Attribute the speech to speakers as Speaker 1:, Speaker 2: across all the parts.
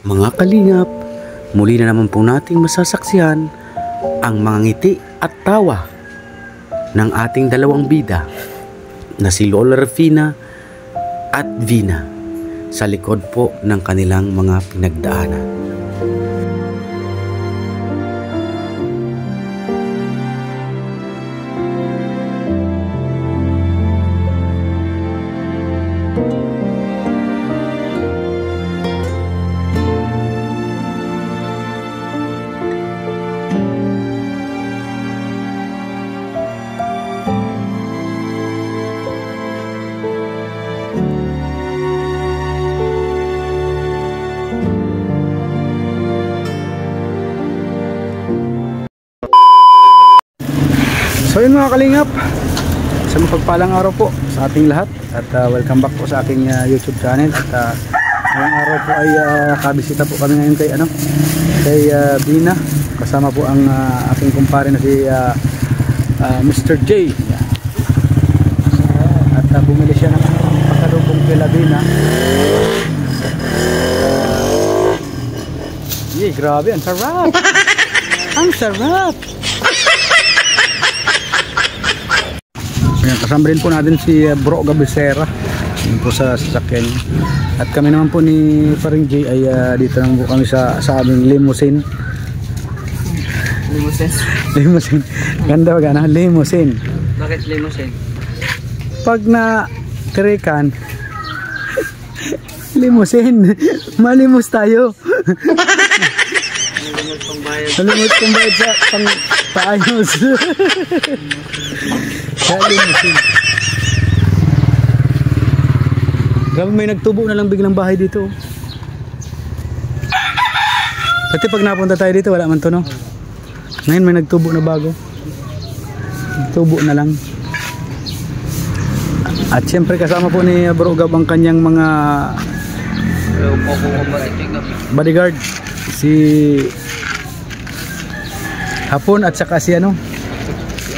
Speaker 1: Mga kalingap, muli na naman po nating masasaksihan ang mga ngiti at tawa ng ating dalawang bida na si Lola Rufina at Vina sa likod po ng kanilang mga pinagdaanan. So yun mga kalingap, sa mapagpalang araw po sa ating lahat at welcome back po sa aking YouTube channel. At ngayong araw po ay kabisita po kami ngayon kay Vina, kasama po ang aking kumpare na si Mr. J. At bumili siya ng pasalubong kay Vina. Grabe, ang sarap! Ang sarap! Kasama rin po natin si Bro Gabisera po sa sasakyan. At kami naman po ni Paring J ay dito lang po kami sa aming limousine. Limousine. Ganda ba gana? Limousine.
Speaker 2: Bakit limousine?
Speaker 1: Pag na tirikan limousine, malimos tayo. Malimos kong bayad sa paayos. Grabe, may nagtubo na lang biglang bahay dito. Pati pag napunta tayo dito wala man to, no? Ngayon may nagtubo na bago. Nagtubo na lang. At siyempre kasama po ni Bro Gab ang kanyang mga bodyguard, si Hapon at saka si ano?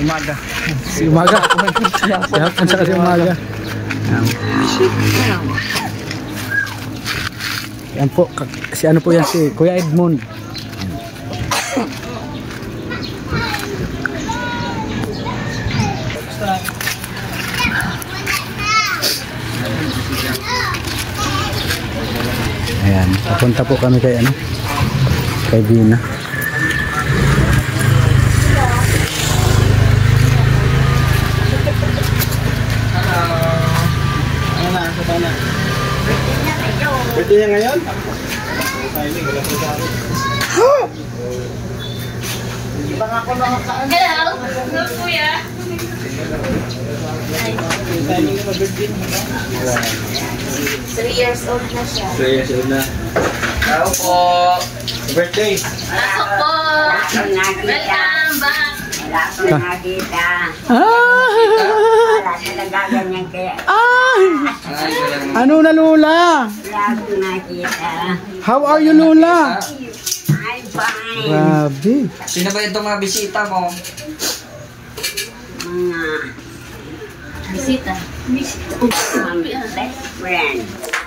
Speaker 2: Umaga.
Speaker 1: Si Umaga. Si Hapon saka si Umaga. Yan po, si ano po yan, si Kuya Edmond. Ayan, papunta po kami kay ano, kay Vina.
Speaker 2: Birthday niya ngayon?
Speaker 3: Hello! Hello, kuya! 3 years old na siya.
Speaker 2: 3 years old na. Tao po! Birthday!
Speaker 3: Pasok po! Welcome back!
Speaker 4: Wala ko nakita. Wala ko nagaganyan kaya.
Speaker 1: Ano na Lola?
Speaker 4: Wala ko nakita.
Speaker 1: How are you Lola?
Speaker 4: I'm fine.
Speaker 1: Grabe.
Speaker 2: Sino ba itong mga bisita mo?
Speaker 4: Mga
Speaker 3: Bisita.
Speaker 4: best friend.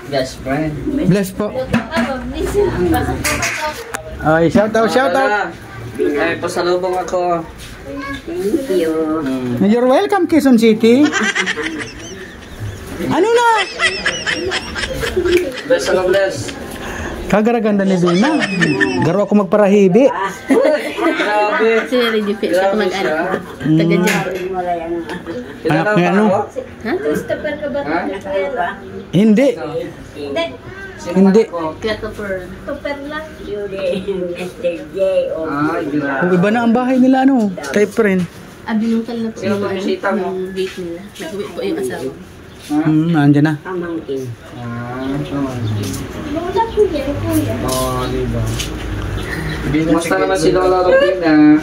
Speaker 2: Best friend.
Speaker 1: Bless po. Ay, shout out, shout out.
Speaker 2: Ay, pasalubong ako.
Speaker 4: Thank you.
Speaker 1: You're welcome, Quezon City. Ano na?
Speaker 2: Bless ako, bless.
Speaker 1: Kagaraganda ni Vina. Garo ako magparahibi.
Speaker 2: Grabe.
Speaker 3: Si Reggie Fish, ako mag-anak. Taga dyan.
Speaker 4: Wala yan.
Speaker 1: Anak niya ano?
Speaker 3: Ha? Christopher ka ba?
Speaker 1: Hindi. Hindi.
Speaker 3: Christopher. Christopher lang.
Speaker 4: Judy, Mr. J.
Speaker 2: Ay, grabe.
Speaker 1: Kung iba na ang bahay nila ano, type rin.
Speaker 3: Binungkal na po
Speaker 2: Sino ba bisita mo?
Speaker 3: yung gate nila. Nag-uwi po yung asawa.
Speaker 1: Andyan na.
Speaker 4: Pamangkin.
Speaker 3: Wala po yan, kuya.
Speaker 2: Oo, diba? Kumusta naman si Lola Rufina?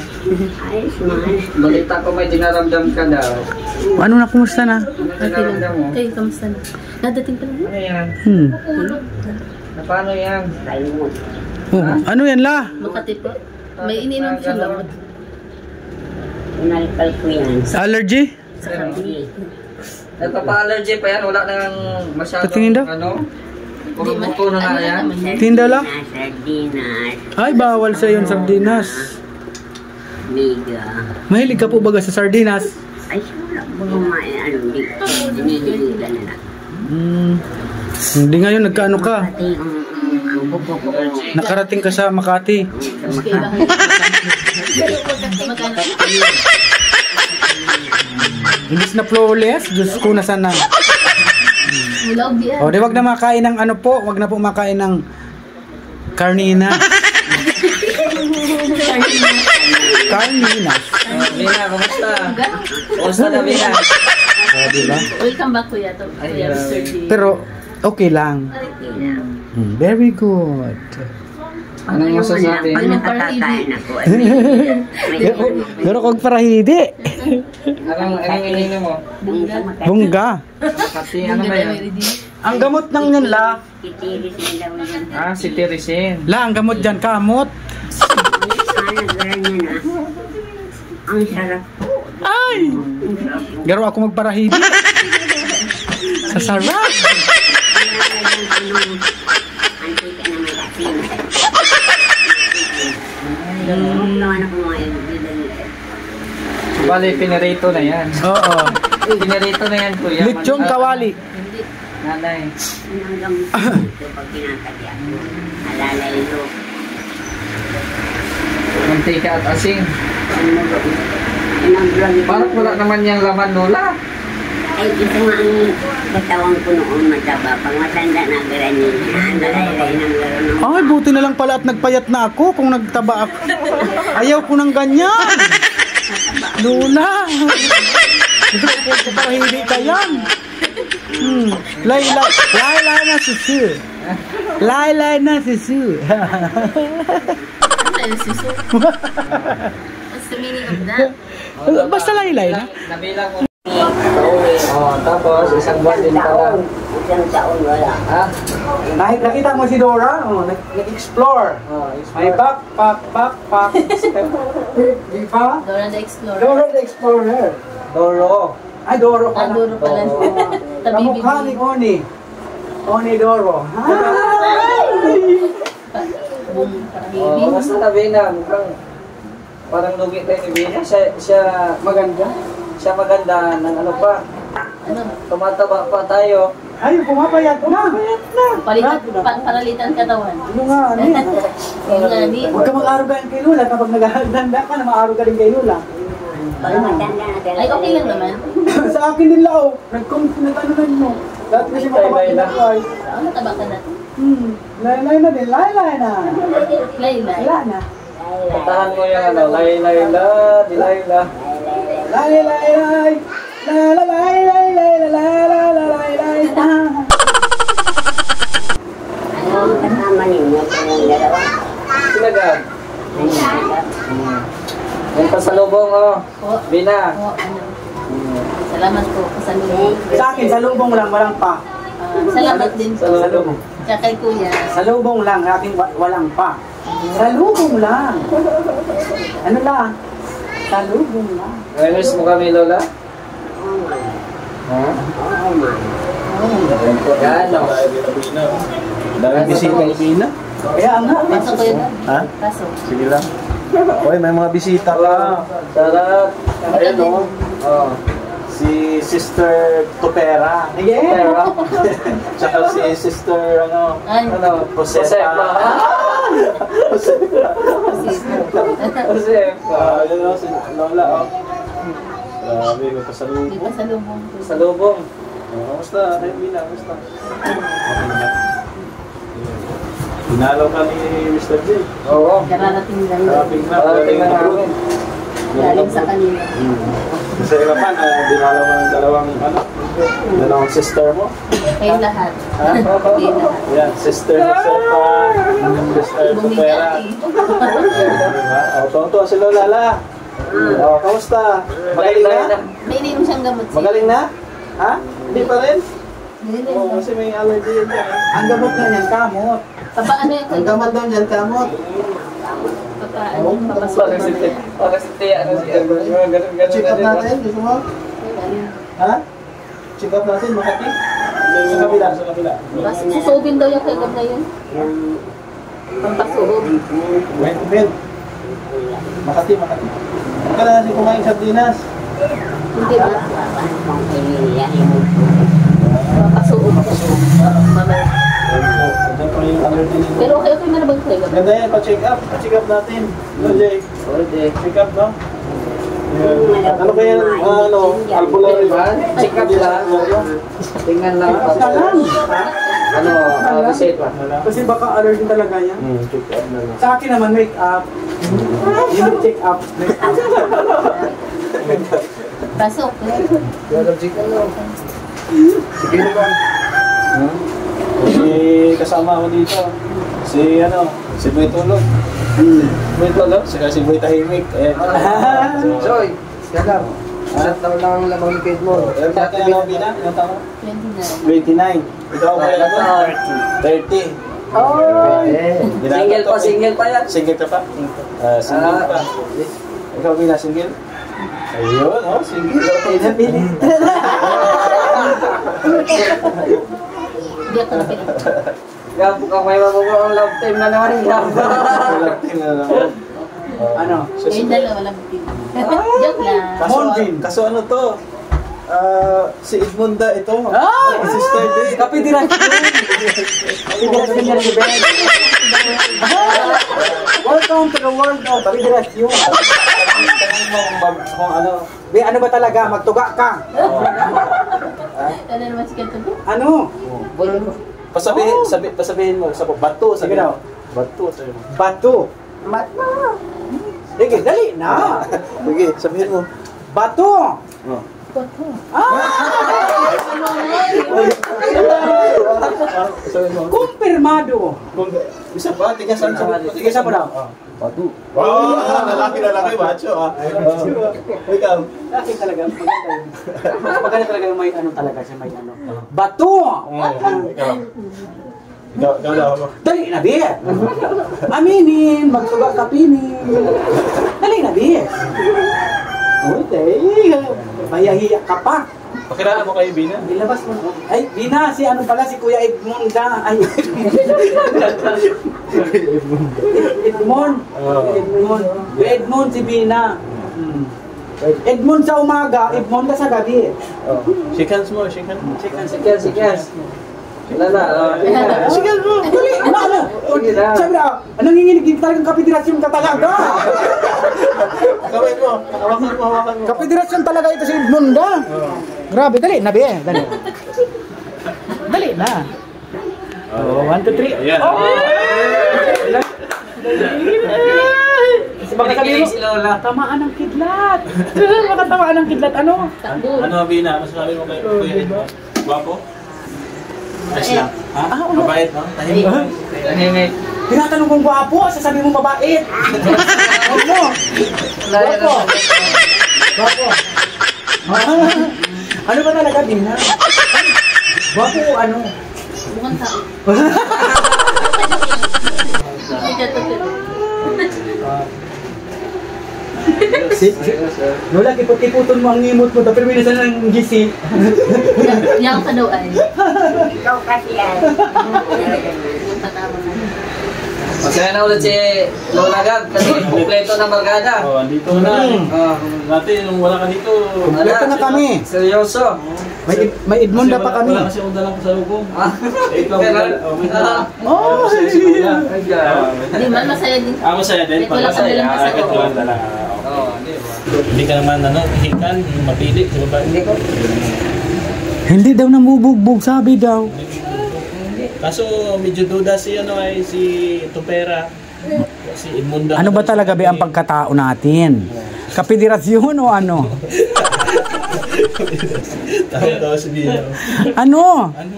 Speaker 4: Ayos man.
Speaker 2: Balita ko may dinaramdam ka daw.
Speaker 1: Ano na, kumusta na?
Speaker 2: Ano
Speaker 3: Okay
Speaker 2: dinaramdam
Speaker 3: lang.
Speaker 2: mo?
Speaker 3: Kayo, kamusta na? Nadating pa lang.
Speaker 2: Ano yan? Na paano yan?
Speaker 4: Kalimut.
Speaker 1: Oh, ano yan la?
Speaker 3: Makati po. May ininom siya gamot.
Speaker 4: Pinalpal ko yan.
Speaker 1: Allergy?
Speaker 4: Sabi.
Speaker 2: Nagpapa-allergy pa yan? Wala nang masyadong
Speaker 1: Patingin daw.
Speaker 2: ano? Puro buto na nga yan.
Speaker 1: Tinda lang?
Speaker 4: Sardinas.
Speaker 1: Ay, bawal sa yung sardinas.
Speaker 4: Miga.
Speaker 1: Mahilig ka po baga sa sardinas?
Speaker 4: Ay, wala po kumain. Ano, diniligan na lang.
Speaker 1: Hindi ngayon, nagkaano ka?
Speaker 4: Pati ang buko ko.
Speaker 1: Nakarating ka sa Makati. Imbis na flawless, Diyos ko, nasa na.
Speaker 3: Ulog yan.
Speaker 1: O, di wag na makain ng ano po, wag na po makain ng karnina. Karnina.
Speaker 2: Bina, kumusta? Kumusta na, Bina?
Speaker 1: Diba?
Speaker 3: Welcome back kuya. Kuya Mr. D.
Speaker 1: Pero, okay lang. Very good.
Speaker 2: Anong masasabi?
Speaker 4: Pag nakakakain ako, ay
Speaker 1: Pero kung parahidi.
Speaker 2: Anong ininom mo?
Speaker 1: Bungga.
Speaker 2: Kasi ano ba yan?
Speaker 1: Ang gamot ng yan, la.
Speaker 4: titiris na daw yan.
Speaker 2: Ah, si Tirisin.
Speaker 1: La, ang gamot dyan, kamot.
Speaker 4: Sana ganyan na. Ang sarap po.
Speaker 1: Ay! Garo ako magparahidi. Sa sarap.
Speaker 4: Antika na may asin. Naman ako mga ibigay.
Speaker 2: Bali, pinarito na yan.
Speaker 1: Oo.
Speaker 2: Pinarito na yan, kuya.
Speaker 1: Lechong kawali.
Speaker 2: Nanay.
Speaker 4: Ang gamit dito pag pinatagya ko. Alalay ito.
Speaker 2: Mantika at asing.
Speaker 4: Inang
Speaker 2: Parang wala naman yung laman, Lola.
Speaker 4: Ay, ito nga ang katawan ko noon mataba. Pag matanda na garanin niya, nalaylay ng gano'n.
Speaker 1: Ay, buti na lang pala at nagpayat na ako kung nagtaba ako. Ayaw ko ng ganyan. Luna. Ito ko para hindi ka yan. Laylay na susu. Laylay na susu.
Speaker 3: Ano yung suso? What's the meaning of that?
Speaker 1: Basta laylay na.
Speaker 2: Nabilang mo. Oh, tapos isang buwan din pala.
Speaker 4: Isang taon wala.
Speaker 2: Ha?
Speaker 1: Nakita mo si Dora? Nag-explore.
Speaker 2: Oh,
Speaker 1: May backpack. Di ba?
Speaker 3: Dora the Explorer.
Speaker 1: Dora the Explorer. Doro. Ay, Doro
Speaker 3: Ah,
Speaker 1: pala.
Speaker 3: Doro pala. Tabibi.
Speaker 1: Kamukha ni Oni. Oni Doro.
Speaker 2: Oh, basta na Bina, mukhang parang lugi tayo ni Bina. Siya maganda. Siya maganda ng ano pa.
Speaker 3: Ano?
Speaker 2: Tumataba pa tayo.
Speaker 1: Ay, pumapayat na.
Speaker 3: Paralitan katawan.
Speaker 1: Ano nga, ano yan?
Speaker 3: Yung nga, di.
Speaker 1: Huwag ka mag-aruga kay Lula. Kapag naghahagdanda ka na, maaruga rin kay Lula.
Speaker 4: Pag matanda na talaga.
Speaker 3: Ay, okay lang naman.
Speaker 1: Sa akin din lao. Nag-ano mo. Dati kasi makamakina ko ay.
Speaker 3: Ano taba ka na?
Speaker 1: Laylay na din. Laylay na.
Speaker 3: Laylay.
Speaker 1: Wala na.
Speaker 2: Patahan mo yung ano, layla, dilayla.
Speaker 1: Laylay.
Speaker 4: Ano ang kasama ninyo kayong dalawa?
Speaker 2: Sinagad.
Speaker 4: Ay, nasa.
Speaker 2: Yung pasalubong, oh.
Speaker 3: Po.
Speaker 2: Bina.
Speaker 3: Po, ano. Salamat po. Pasalubong.
Speaker 1: Sa akin, salubong lang. Walang pa.
Speaker 3: Salamat din po.
Speaker 1: Salubong.
Speaker 3: Tsaka kay kuya.
Speaker 1: Salubong lang. Aking walang pa. Salubong lang. Ano lang? Salubong lang.
Speaker 2: Miss mo kami, Lola?
Speaker 4: Oo, man.
Speaker 2: Ha?
Speaker 4: Oo, man.
Speaker 2: Gano?
Speaker 5: Daming bisita ni Pina.
Speaker 1: Kaya nga.
Speaker 3: Pasok ko yun.
Speaker 5: Ha?
Speaker 3: Pasok.
Speaker 5: Sige lang. Uy, may mga bisita ka.
Speaker 2: Sarap.
Speaker 5: Ayun o.
Speaker 2: Oh.
Speaker 5: Si Sister Topera.
Speaker 1: Yeah.
Speaker 2: Pero,
Speaker 5: Tsaka si Sister, ano,
Speaker 3: Ay.
Speaker 2: ano?
Speaker 5: Josefa.
Speaker 2: Josefa. Josefa.
Speaker 5: Ayun o, si Lola o. Grabe, may
Speaker 3: Di
Speaker 5: pasalubong.
Speaker 3: pasalubong po.
Speaker 2: Salubong.
Speaker 5: Kamusta? Kayo, Pina, kamusta? Pinalaw ka ni Mr. J.
Speaker 2: Oo.
Speaker 3: Kararating lang.
Speaker 5: Karaping na.
Speaker 2: Parating na namin.
Speaker 3: Galing sa kanila.
Speaker 5: Sa Irapan, dinalaw mo ng dalawang sister mo.
Speaker 3: Kayo lahat.
Speaker 5: Ha?
Speaker 3: Kayo lahat.
Speaker 5: Yan, Sister Josefa, Sister Topera. Diba? O, tuwa si Lola la. O, kamusta? Magaling na?
Speaker 3: May ininom siyang gamot siya.
Speaker 5: Magaling na? Ha? Hindi pa rin?
Speaker 3: Hindi
Speaker 5: Oo, kasi may allergy yun dyan.
Speaker 1: Ang gamot na niyan, kamot.
Speaker 3: Papaano yung
Speaker 5: Ang gamot daw niyan, kamot.
Speaker 3: Papaano? Papasok
Speaker 2: Parang si
Speaker 3: naman.
Speaker 2: Parang si Tia, ano siya. Ganun-ganun
Speaker 5: Check
Speaker 2: na
Speaker 5: up
Speaker 2: rin.
Speaker 5: natin, gusto mo? Ha? Check up natin, Makati? Sa kabila, sa kabila.
Speaker 3: Mas susubin daw yung kagab na yun.
Speaker 4: Yung
Speaker 3: Pampasuob.
Speaker 5: Wait, wait. Makati, Makati. Huwag ka na kasi kumain sardinas.
Speaker 3: Hindi ba?
Speaker 4: kung pamilya yung
Speaker 3: Pampasuob. Mamaya.
Speaker 5: Diyan pa yung allergy nito.
Speaker 3: Pero okay man na bang kagab?
Speaker 5: Ganda yan, pa-check up. Pa-check up natin. No, Jay?
Speaker 2: Pwede.
Speaker 5: Check up, no? Yan. Ano kaya, albularyo ba?
Speaker 2: Check up lang. Tingnan lang. Reset pa.
Speaker 1: Kasi baka allergy talaga yan.
Speaker 5: Check up na lang.
Speaker 1: Sa akin naman, make up. Yung check up. Make up.
Speaker 3: Pasok.
Speaker 2: Allergic ka lang.
Speaker 5: Sige naman. Si kasama ko dito. Si Boy Tulog. Boy Tulog? Si Boy Tahimik. Ayan.
Speaker 2: Joy, kaya lang. Ilang taon lang ang lamang likid mo.
Speaker 5: Ilang taon ka na, Bina? Ilang taon?
Speaker 3: 29.
Speaker 5: 29. Ikaw ba ilang taon? 30.
Speaker 2: Single pa, single pa yan.
Speaker 5: Single ka pa? Single pa. Ikaw, Bina, single? Ayun, single.
Speaker 3: Hindi ako napilit.
Speaker 2: Gapo ka, may mabubuo ang love team na naman. Gapo.
Speaker 1: Ano?
Speaker 3: Yung dalawa lang din. Joke lang.
Speaker 5: Kaso ano to? Si Edmunda ito. Si Sister Day.
Speaker 1: Kapidiran. Kapidiran niya si Ben. Welcome to the world of Federasyon.
Speaker 5: Kung ano.
Speaker 1: Be, ano ba talaga? Magtuga ka.
Speaker 3: Ano naman si Kanto?
Speaker 1: Ano?
Speaker 5: Pasabihin mo. Bato.
Speaker 1: Sige daw.
Speaker 5: Bato. Sabi mo.
Speaker 1: Bato. Sige, dali na.
Speaker 5: Sige, sabihin mo.
Speaker 1: Bato.
Speaker 3: Bato.
Speaker 5: Sabihin mo.
Speaker 1: Kumpirmado.
Speaker 5: Isa pa, tigasan
Speaker 1: Tigasan mo daw.
Speaker 5: Bato. Wow! Lalaki, macho Ikaw.
Speaker 1: Laki talaga, maganda yun. Mas maganda talaga yung may ano talaga siya, may ano. Bato!
Speaker 5: Ikaw daw ako.
Speaker 1: Dali na, Be! Aminin, magtuga ka, Pinin. Dali na, Be! Uy, mayahiya ka pa.
Speaker 5: Pakiraan mo kay Bina.
Speaker 1: Ilabas mo. Ay, Bina, si ano pala, si Kuya Edmunda. Ay, Edmond. Edmond si Bina. Edmond sa umaga, Edmond sa gabi.
Speaker 5: Shake hands mo, shake hands.
Speaker 2: Sikyas. Wala na.
Speaker 1: Sige, dali, ano? Sabi na, nanginginig talagang kapidirasyon ka talaga.
Speaker 5: Kamay mo, hawakan mo.
Speaker 1: Kapidirasyon talaga ito si Edmunda. Grabe, dali na, Be. Dali. Dali na. 1, 2, 3.
Speaker 5: Ayan.
Speaker 1: Baka sabihin mo,
Speaker 2: si Lola.
Speaker 1: tamaan ng kidlat. Baka tamaan ng kidlat, ano?
Speaker 3: Takbo.
Speaker 5: Ano, Bina? Masasabi mo kay Kuya Edmond? Gwapo? Ayos lang. Ha? Mabait, no?
Speaker 2: Tahimik.
Speaker 1: Tinatanong kong gwapo, sasabihin mo mabait. Ano? Gwapo. Gwapo. Ano ba talaga, Bina? Gwapo o ano?
Speaker 3: Mukhang tao. Hindi ka to.
Speaker 1: Lola, ipot-iputon mo ang ngimot mo, pero minsan ng gisi.
Speaker 3: Yang ka daw ay.
Speaker 4: ikaw kasi yan.
Speaker 3: Yung tatawa na.
Speaker 2: Masaya na ulit si Lola Gab kasi kumpleto ng barkada.
Speaker 5: Andito na. Dati, nung wala ka dito.
Speaker 1: Kompleto na kami.
Speaker 2: Seryoso.
Speaker 1: May Edmunda pa kami.
Speaker 5: Wala kasi akong dalang sa lubong. Ikaw, may
Speaker 1: Oh,
Speaker 3: Hindi man, masaya din.
Speaker 5: masaya din.
Speaker 3: Kahit wala kang dalang kasama.
Speaker 5: Kahit walang dala. Hindi ka naman, hikan, mapili sa babae.
Speaker 2: Hindi ko.
Speaker 1: Hindi daw namubugbog, sabi daw.
Speaker 5: Kaso medyo duda si Tupera. Si Edmunda.
Speaker 1: Ano ba talaga ba ang pagkatao natin? Kapidirasyon o ano?
Speaker 5: Tawa si Bino.
Speaker 1: Ano?
Speaker 5: Ano?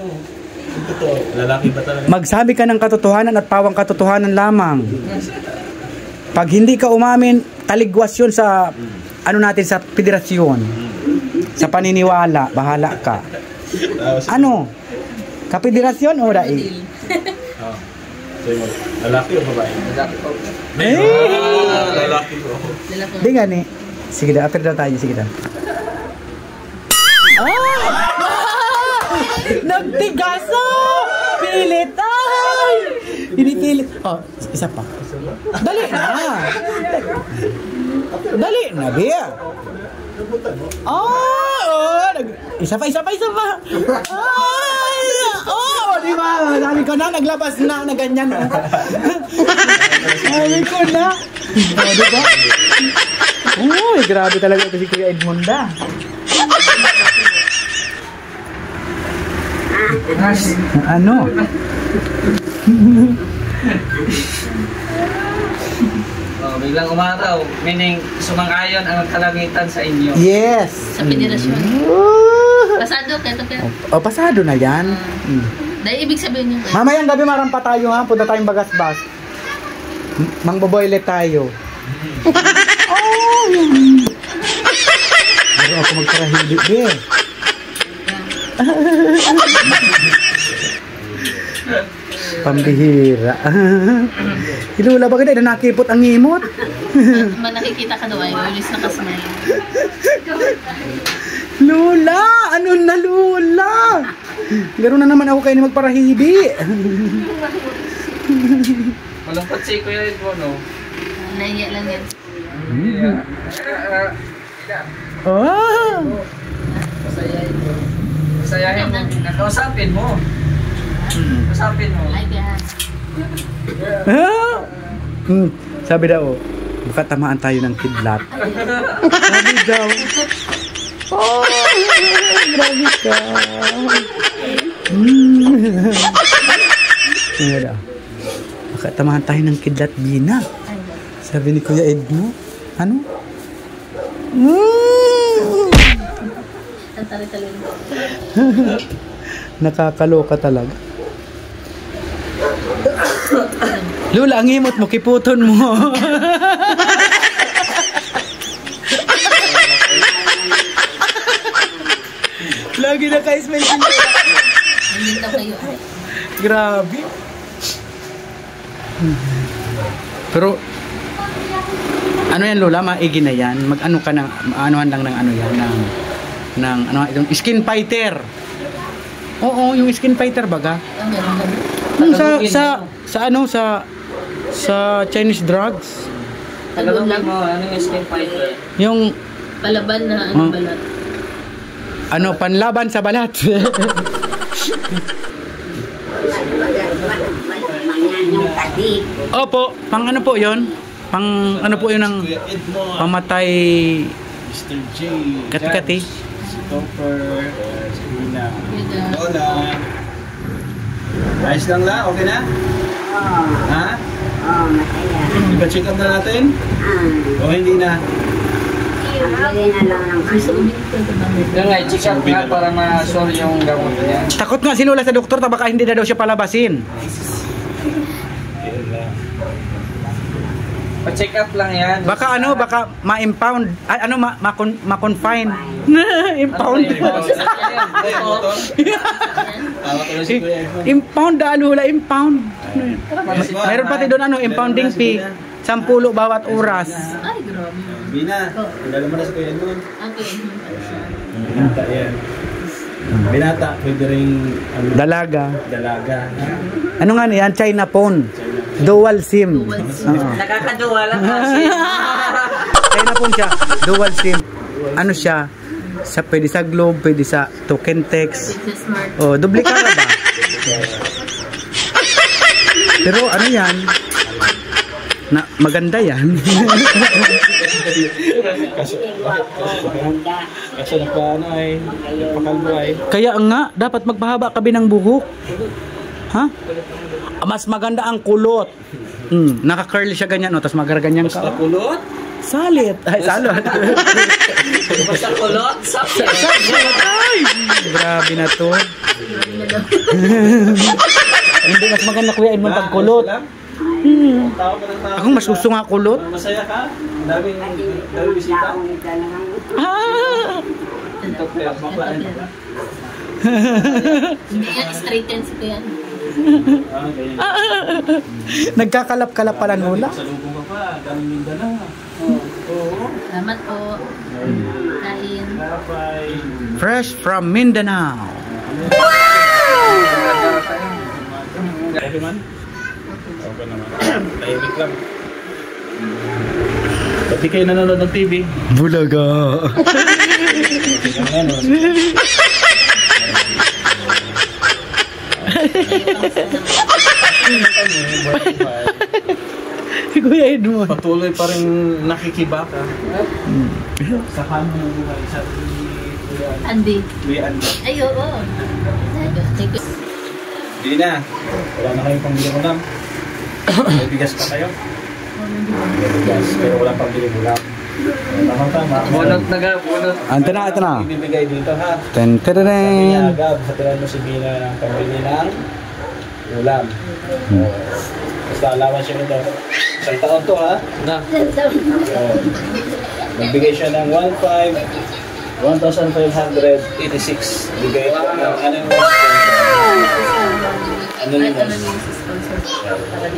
Speaker 5: Ito, lalaki ba talaga?
Speaker 1: Magsabi ka ng katotohanan at pawang katotohanan lamang. Pag hindi ka umamin, taligwas yun sa ano natin sa federasyon. Sa paniniwala, bahala ka. Ano? Kapidirasyon o daig?
Speaker 5: Lalaki o babae?
Speaker 2: Lalaki po.
Speaker 5: Lalaki ko.
Speaker 3: Lalaki.
Speaker 1: Di gani. Sige daw, apir daw tayo. Sige daw. Nagtigas Pilit! Ay! Pinipilit. Oh, isa pa. Dali na! Dali na, Bea! Oh! Isa pa! Ay! Oh! Di ba? Sabi ko na, naglabas na ganyan. Sabi ko na. Oh, di ba? Uy, grabe talaga ito si Kuya Edmunda. Ano?
Speaker 2: Biglang umaraw, meaning sumang-ayon ang kalangitan sa inyo.
Speaker 1: Yes.
Speaker 3: Sa federasyon. Pasado kayo to.
Speaker 1: O, pasado na yan.
Speaker 3: Dahil ibig sabihin nyo.
Speaker 1: Mamayang gabi marampa tayo ha. Punta tayong Bagasbas. Mangboboylet tayo. Pero ako magkarahili eh. Pambihira. Hilula, bakit ay nakipot ang imot?
Speaker 3: Nakikita ka daw ay ulis na kasmay.
Speaker 1: Lula! Ano na Lula? Ganoon na naman ako kayo ni magparahidi.
Speaker 2: Walang patsi ko yun po, no?
Speaker 3: Naiya lang yan.
Speaker 1: Oh!
Speaker 2: Masayahin mo. Nakausapin mo. Usapin mo.
Speaker 3: Ay, kaya.
Speaker 1: Sabi daw, baka tamaan tayo ng kidlat. Sabi daw, oh, grabe ka. Sabi daw, baka tamaan tayo ng kidlat, Bina. Sabi ni Kuya Edmo, ano?
Speaker 3: Ang tali-tali.
Speaker 1: Nakakaloka talaga. Lula, ang imot mo, kiputon mo. Lagi naka-smile siya.
Speaker 3: Nandito kayo.
Speaker 1: Grabe. Pero, ano yan Lola, maigi na yan. Mag-ano ka ng, maanuhan lang ng ano yan, ng ano, itong skin fighter. Oo, yung skin fighter baga.
Speaker 3: Ang meron
Speaker 1: Yung sa Chinese drugs.
Speaker 2: Tagalogin mo, ano yung skin fighter?
Speaker 1: Yung
Speaker 3: palaban na ano balat.
Speaker 1: ano, panlaban sa balat. Opo, pang ano po 'yon? Pang ano po 'yun ng pamatay
Speaker 5: Mr. J.
Speaker 1: kati-kati.
Speaker 5: Si Topper. Si Una.
Speaker 3: Yun,
Speaker 5: Hola. Ayos lang la? Okay na? Ha?
Speaker 4: Masaya.
Speaker 5: Ipa-check up na natin? O hindi na?
Speaker 4: Bili na lang ng
Speaker 3: Gusto uminig ko ito ba?
Speaker 2: Yung nga, check up nga para ma-sure yung gamot niya.
Speaker 1: Takot nga si Lola sa doktor, baka hindi na daw siya palabasin.
Speaker 2: Pa-check up lang yan.
Speaker 1: Baka ano, baka ma-impound, ano, ma-confine. Impound. Impound daan hula, impound. Mayroon pati doon ano, impounding fee. 10 bawat oras.
Speaker 3: Ay, grabe.
Speaker 5: Bina, dala mo na sa kuya nun.
Speaker 3: Okay.
Speaker 5: Binata yan. Binata, pwede rin
Speaker 1: Dalaga.
Speaker 5: dalaga.
Speaker 1: Ano nga niyan? China phone. Dual SIM.
Speaker 3: Dual SIM.
Speaker 1: Oo.
Speaker 2: Nakakaduwa lang kasi.
Speaker 1: China phone siya. Dual SIM. Ano siya? Pwede sa Globe, pwede sa token text.
Speaker 3: It's smart.
Speaker 1: Oh, doble cara ba? Pero ano yan? Maganda yan.
Speaker 5: Kaso nagpa ano ay, nagpakalbo ay.
Speaker 1: Kaya nga, dapat magpahaba ka ng buhok. Ha? Mas maganda ang kulot. Naka-curly siya ganyan, no? Tapos magaraganyan ka.
Speaker 5: Basta kulot?
Speaker 1: Salit. Ay, salot.
Speaker 2: Basta kulot, sabi.
Speaker 1: Ay! Grabe na to. Hindi, mas maganda Kuya Edmond pag kulot.
Speaker 5: Tao pa ng tao.
Speaker 1: Ako mas gusto nga kulot.
Speaker 5: Masaya ka? Daming bisita?
Speaker 1: Ah!
Speaker 5: Bakla yan.
Speaker 3: Hindi yan, straight yan si Kuya.
Speaker 5: Ganyan.
Speaker 1: Nagkakalap-kalap pala Lola.
Speaker 5: Sa lubong ka pa, daming Mindanao. Oo.
Speaker 3: Salamat po. Kain.
Speaker 5: Kapay.
Speaker 1: Fresh from Mindanao.
Speaker 5: Okay man? Okay naman. Tahimik lang. Ba't di kayo nanonood ng TV?
Speaker 1: Bulaga. Kuya Edmond.
Speaker 5: Patuloy pa rin nakikibaka. Sa kanya ng buhay. Sa
Speaker 3: Andy.
Speaker 5: Kuya Andy.
Speaker 3: Ay, oo. Thank you.
Speaker 5: Hindi na. Wala na kayong pambili mo lang. May bigas pa kayo? May bigas. Pero wala pambili mo lang. Tama-tama.
Speaker 2: Bunot na ga, bunot.
Speaker 1: Ante na, ito na.
Speaker 5: Ibibigay dito ha.
Speaker 1: Ten,
Speaker 5: Sabi niya
Speaker 1: ten.
Speaker 5: agad, hatiran mo si Bina ng pambili ng ulam. Basta alaman siya nito. Isang taon to ha.
Speaker 2: Na.
Speaker 5: Nagbigay siya ng 1,586. Bigay ko ng ano yung anonymous.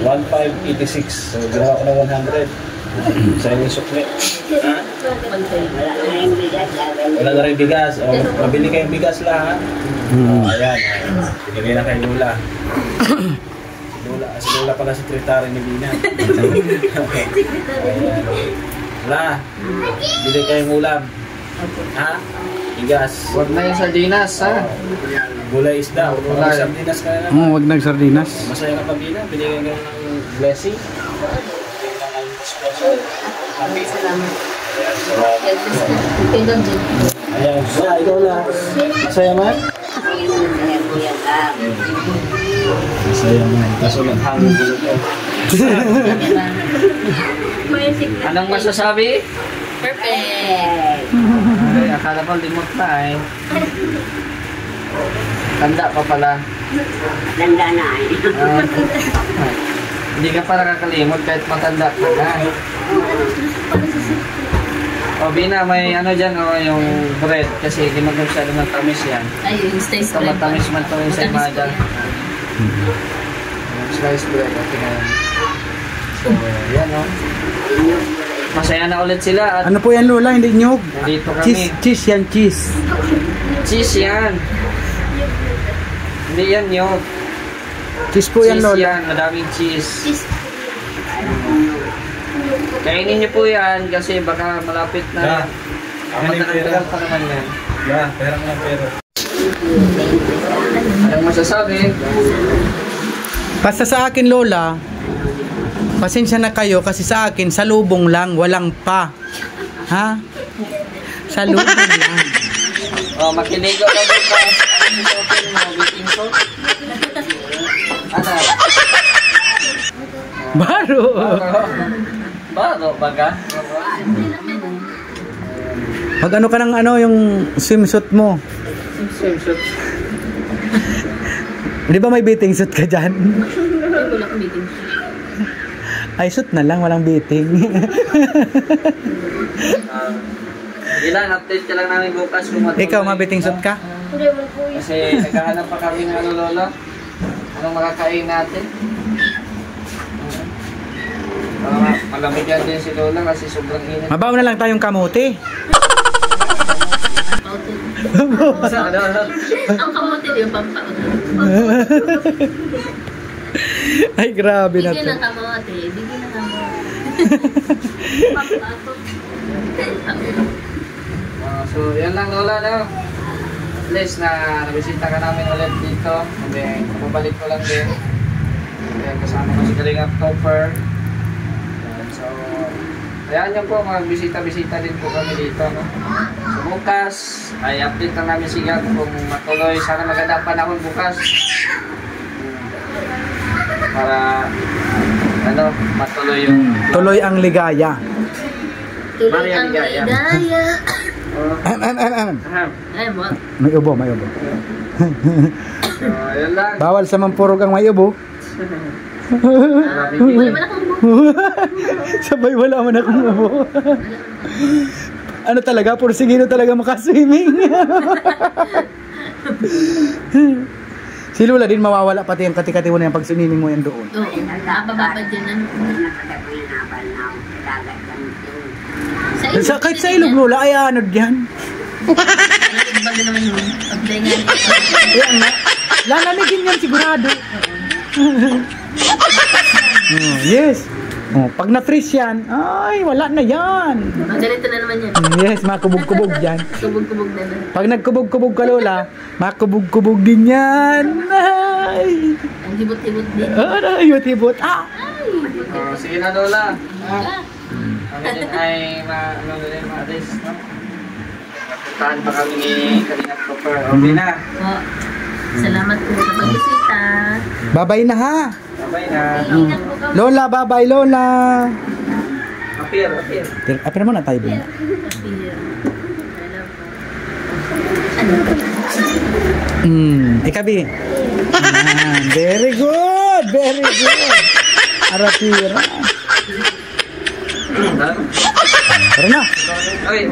Speaker 5: 1,586. So, ginawa ko ng 100. Sa inyong sukli. Wala na rin bigas. O, mabili kayong bigas lang ha. O, ayan. Binigay na kay Lula. Si Lula pala sekretary ni Bina. Ayan. Wala. Bili kayong ulam. Ha? Bigas.
Speaker 2: Huwag na yung sardinas, ha?
Speaker 5: Gulay isda. Gulay sardinas ka na lang.
Speaker 1: Wag nagsardinas.
Speaker 5: Masaya ka pa Bina. Binigay ka ng blessing. Happy.
Speaker 4: Salamat.
Speaker 3: Okay lang din.
Speaker 5: Ayan. Wala, ikaw na. Masaya man? Masaya man. Kaso naghangin ko ito.
Speaker 2: Anong masasabi?
Speaker 3: Perfect.
Speaker 2: Ay, akala ko limot na eh. Tanda pa pala.
Speaker 4: Tanda na eh.
Speaker 2: Hindi ka pa nakakalimot kahit matanda ka na. O Bina, may ano dyan o yung bread kasi ginagawa ng tamis yan.
Speaker 3: Ay, yung slice bread.
Speaker 2: Matamis man ito yung sa imada. Slice bread, okay na yan. So, yan o. Masaya na ulit sila at
Speaker 1: Ano po yan, Lola? Hindi nyog.
Speaker 2: dito kami.
Speaker 1: Cheese yan, cheese.
Speaker 2: Cheese yan. Hindi yan yun.
Speaker 1: Cheese po yan,
Speaker 2: Cheese
Speaker 1: Lola.
Speaker 2: yan, madaming cheese.
Speaker 3: Cheese.
Speaker 2: Kainin niyo po yan kasi baka malapit na. Matagal pa naman yan.
Speaker 5: Yeah, pera nga pero.
Speaker 2: Anong masasabi?
Speaker 1: Basta sa akin, Lola, pasensya na kayo kasi sa akin, sa lubong lang, walang pa. Ha? Sa lubong lang.
Speaker 2: O, makiligo ka bukas. Ano yung open mo? Baking soap? Ano?
Speaker 1: Baro.
Speaker 2: Baro baga?
Speaker 1: Pag ano ka ng ano, yung swimsuit mo.
Speaker 2: Swimsuit.
Speaker 1: Di ba may bathing suit ka dyan?
Speaker 3: Ay, wala kong meeting.
Speaker 1: Ay, suit na lang, walang bathing.
Speaker 2: Ilan, update ka lang namin bukas kung matuloy.
Speaker 1: Ikaw, mabiting suit ka?
Speaker 2: Kasi naghahanap pa kami ng ano, Lola. Anong makakain natin? Malamig yan din si Lola kasi sobrang init.
Speaker 1: Mabaw na lang tayong kamote.
Speaker 2: Ano?
Speaker 3: Ang kamote yung pampaot.
Speaker 1: Ay, grabe na
Speaker 3: Bigyan
Speaker 1: to.
Speaker 3: ng kamote. Bigyan ng kamote. Pampaot.
Speaker 2: So, yan lang Lola, no? At least na nabisita ka namin ulit dito. And then, mabalik ko lang din. And then, kasama ko si Kalingap Topper. So, ayan yan po, mga bisita-bisita din po kami dito, no? So, bukas, ay update lang namin si Gab kung matuloy. Sana maganda ang panahon bukas. Para, ano, matuloy yung...
Speaker 1: Tuloy ang ligaya.
Speaker 3: Tuloy
Speaker 2: Maria
Speaker 3: ang
Speaker 2: Ligaya.
Speaker 3: ligaya. Ay, mo.
Speaker 1: May ubo, may ubo.
Speaker 2: So, ayan lang.
Speaker 1: Bawal sa mampurog ang may ubo.
Speaker 3: Wala man akong
Speaker 1: Sabay wala man akong ubo. Ano talaga, porsigino talaga makaswimming. Si Lola din mawawala pati yung kati-kati mo na yung pag-swimming mo yan doon.
Speaker 3: Oo. Nakababa dyan.
Speaker 1: Kahit sa ilog, Lola, ay ano dyan.
Speaker 3: Nalibag na naman yun. Pagdahingan.
Speaker 1: Ayan nga. Lalamigin yan sigurado. Oh, yes. Oh, pag na-freeze yan, ay, wala na yan.
Speaker 3: Ganito na naman yan.
Speaker 1: Yes, makubog-kubog yan.
Speaker 3: Kubog-kubog na na.
Speaker 1: Pag nagkubog-kubog ka, Lola, makubog-kubog din yan. Ay.
Speaker 3: Ang hibot-hibot din.
Speaker 1: Ay, hibot-hibot. Ah.
Speaker 2: Oh, sige na, Lola. Kami din ay ma-rest, no? Puntahan pa kami ni Kalingap Topper. Okay na.
Speaker 3: Po. Salamat po sa pagbisita.
Speaker 1: Bye-bye na ha.
Speaker 2: Bye na.
Speaker 3: Ingat po kami.
Speaker 1: Lola, bye-bye, Lola.
Speaker 2: Apir.
Speaker 1: Apir mo na tayo, Ben. Ikabi. Very good. Very good. Arapira. Tara na.
Speaker 2: Okay.